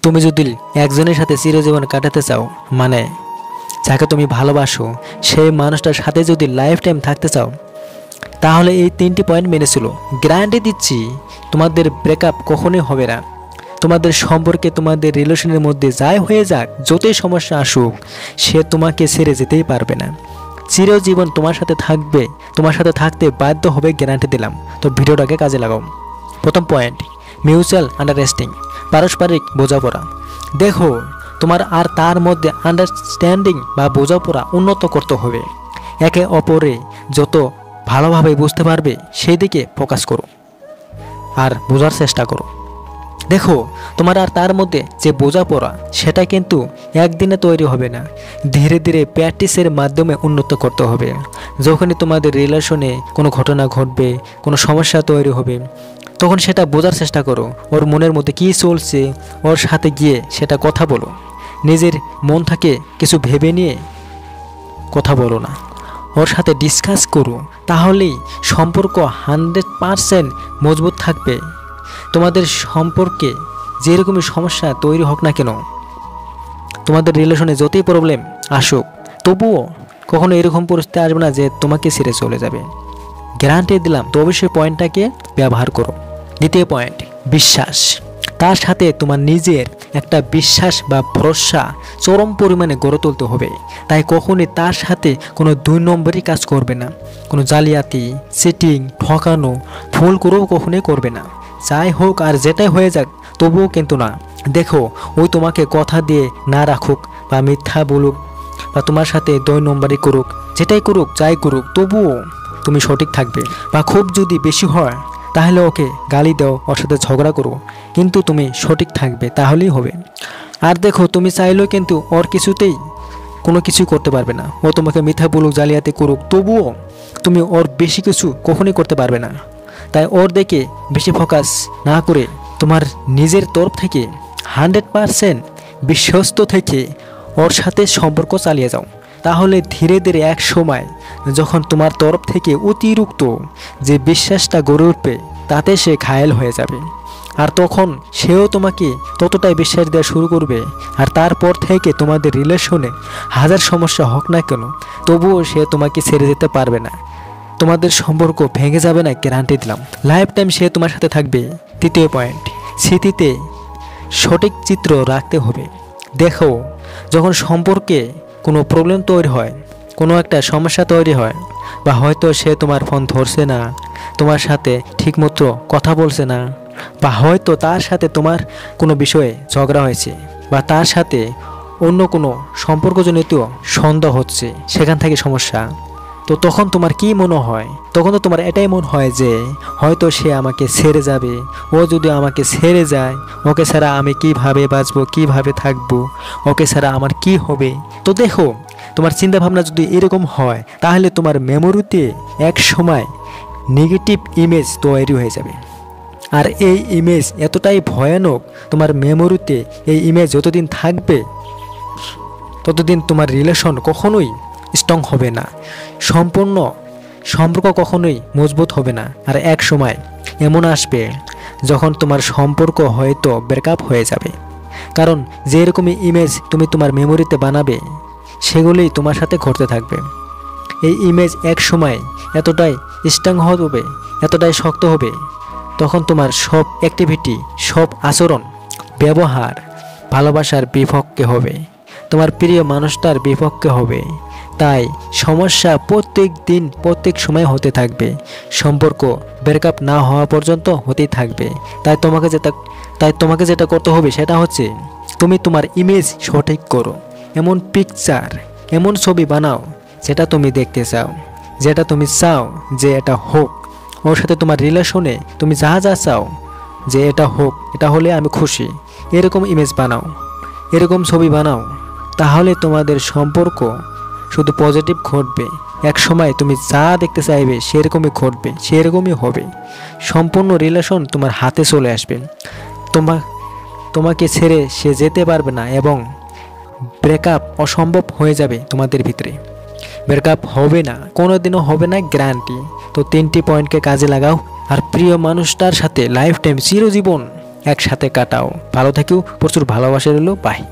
তুমি যদি একজনের সাথে চিরজীবন কাটাতে চাও, মানে যাকে তুমি ভালোবাসো সেই মানুষটার সাথে যদি লাইফ টাইম থাকতে চাও, তাহলে এই 3টি পয়েন্ট মেনে চলো। গ্যারান্টি দিচ্ছি তোমাদের ব্রেকআপ কখনোই হবে না। তোমাদের সম্পর্কে, তোমাদের রিলেশনের মধ্যে যাই হয়ে যাক, যতই সমস্যা আসুক, সে তোমাকে ছেড়ে যেতেই পারবে না। চিরজীবন তোমার সাথে থাকবে, তোমার সাথে থাকতে বাধ্য হবে, গ্যারান্টি দিলাম। তো ভিডিওটাকে কাজে লাগাও। প্রথম পয়েন্ট, মিউচুয়াল আন্ডারস্ট্যান্ডিং, পারস্পরিক বোঝাপড়া। দেখো, তোমার আর তার মধ্যে আন্ডারস্ট্যান্ডিং বা বোঝাপড়া উন্নত করতে হবে। একে অপরে যত ভালোভাবে বুঝতে পারবে সেই দিকে ফোকাস করো আর বোঝার চেষ্টা করো। দেখো, তোমার আর তার মধ্যে যে বোঝাপড়া, সেটা কিন্তু একদিনে তৈরি হবে না, ধীরে ধীরে প্র্যাকটিসের মাধ্যমে উন্নত করতে হবে। যখনই তোমাদের রিলেশনে কোনো ঘটনা ঘটবে, কোনো সমস্যা তৈরি হবে, তখন সেটা বোঝার চেষ্টা করো। ওর মনের মধ্যে কী চলছে, ওর সাথে গিয়ে সেটা কথা বলো। নিজের মন থেকে কিছু ভেবে নিয়ে কথা বলো না, ওর সাথে ডিসকাস করো। তাহলেই সম্পর্ক 100% মজবুত থাকবে। তোমাদের সম্পর্কে যেরকমই সমস্যা তৈরি হোক না কেন, তোমাদের রিলেশনে যতই প্রবলেম আসুক, তবুও কখনো এরকম পরিস্থিতি আসবে না যে তোমাকে ছেড়ে চলে যাবে। গ্যারান্টি দিলাম। তো অবশ্যই পয়েন্টটাকে ব্যবহার করো। দ্বিতীয় পয়েন্ট, বিশ্বাস। তার সাথে তোমার নিজের একটা বিশ্বাস বা ভরসা চরম পরিমাণে গড়ে তুলতে হবে। তাই কখনোই তার সাথে কোনো 2 নম্বরই কাজ করবে না। কোনো জালিয়াতি, চিটিং, ঠকানো, ভুল করেও কখনোই করবে না। যাই হোক আর যেটাই হয়ে যাক, তবুও কিন্তু না। দেখো, ওই তোমাকে কথা দিয়ে না রাখুক বা মিথ্যা বলুক বা তোমার সাথে 2 নম্বরই করুক, যেটাই করুক, যাই করুক, তবুও তুমি সঠিক থাকবে। বা খুব যদি বেশি হয়, তাহলে ওকে গালি দাও, ওর সাথে ঝগড়া করো, কিন্তু তুমি সঠিক থাকবে, তাহলেই হবে। আর দেখো, তুমি চাইলেও কিন্তু ওর কিছুতেই কোনো কিছু করতে পারবে না। ও তোমাকে মিথ্যা বলুক, জালিয়াতি করুক, তবুও তুমি ওর বেশি কিছু কখনোই করতে পারবে না। তাই ওর দিকে বেশি ফোকাস না করে তোমার নিজের তরফ থেকে 100% বিশ্বস্ত থেকে ওর সাথে সম্পর্ক চালিয়ে যাও। তাহলে ধীরে ধীরে এক সময় যখন তোমার তরফ থেকে অতিরিক্ত যে বিশ্বাসটা গড়ে উঠবে, তাতে সে ঘায়েল হয়ে যাবে। আর তখন সেও তোমাকে ততটাই বিশ্বাস দেওয়া শুরু করবে। আর তারপর থেকে তোমাদের রিলেশনে 1000 সমস্যা হোক না কেন, তবুও সে তোমাকে ছেড়ে যেতে পারবে না। তোমাদের সম্পর্ক ভেঙে যাবে না, গ্যারান্টি দিলাম। লাইফ টাইম সে তোমার সাথে থাকবে। তৃতীয় পয়েন্ট, স্মৃতিতে সঠিক চিত্র রাখতে হবে। দেখো, যখন সম্পর্কে কোনো প্রবলেম তৈরি হয়, কোনো একটা সমস্যা তৈরি হয়, বা হয়তো সে তোমার ফোন ধরছে না, তোমার সাথে ঠিকমতো কথা বলছে না, বা হয়তো তার সাথে তোমার কোনো বিষয়ে ঝগড়া হয়েছে, বা তার সাথে অন্য কোনো সম্পর্কজনিত সন্দেহ হচ্ছে, সেখান থেকে সমস্যা, তো তখন তোমার কি মনে হয়? তখন তো তোমার এটাই মনে হয় যে হয়তো সে আমাকে ছেড়ে যাবে। ও যদি আমাকে ছেড়ে যায়, ওকে ছাড়া আমি কিভাবে বাঁচবো, কিভাবে থাকবো, ওকে ছাড়া আমার কি হবে? তো দেখো, তোমার চিন্তাভাবনা যদি এরকম হয়, তাহলে তোমার মেমোরিতে এক সময় নেগেটিভ ইমেজ তৈরি হয়ে যাবে। আর এই ইমেজ এতটাই ভয়ানক, তোমার মেমোরিতে এই ইমেজ যতদিন থাকবে, ততদিন তোমার রিলেশন কখনোই স্ট্রং হবে না, সম্পূর্ণ সম্পর্ক কখনোই মজবুত হবে না। আর এক সময় এমন আসবে যখন তোমার সম্পর্ক হয়তো ব্রেকআপ হয়ে যাবে। কারণ যেরকমই ইমেজ তুমি তোমার মেমোরিতে বানাবে, সেগুলোই তোমার সাথে ঘটতে থাকবে। এই ইমেজ এক সময় এতটাই স্ট্রং হবে, এতটাই শক্ত হবে, তখন তোমার সব অ্যাক্টিভিটি, সব আচরণ, ব্যবহার ভালোবাসার বিপক্ষে হবে, তোমার প্রিয় মানুষটার বিপক্ষে হবে। তাই সমস্যা প্রত্যেক দিন, প্রত্যেক সময় হতে থাকবে। সম্পর্ক ব্রেকআপ না হওয়া পর্যন্ত হতেই থাকবে। তাই তোমাকে যেটা করতে হবে সেটা হচ্ছে, তুমি তোমার ইমেজ সঠিক করো। এমন পিকচার, এমন ছবি বানাও যেটা তুমি দেখতে চাও, যেটা তুমি চাও যে এটা হোক। ওর সাথে তোমার রিলেশনে তুমি যা যা চাও যে এটা হোক, এটা হলে আমি খুশি, এরকম ইমেজ বানাও, এরকম ছবি বানাও। তাহলে তোমাদের সম্পর্ক শুধু পজিটিভ ঘটবে। এক সময় তুমি যা দেখতে চাইবে সেরকমই ঘটবে, সেরকমই হবে। সম্পূর্ণ রিলেশন তোমার হাতে চলে আসবে। তোমাকে ছেড়ে সে যেতে পারবে না এবং ব্রেকআপ অসম্ভব হয়ে যাবে তোমাদের ভিতরে। ব্রেকআপ হবে না, কোনোদিনও হবে না, গ্যারান্টি। তো 3টি পয়েন্টকে কাজে লাগাও আর প্রিয় মানুষটার সাথে লাইফ টাইম চিরজীবন একসাথে কাটাও। ভালো থেকেও, প্রচুর ভালোবাসা রইলো, বাই।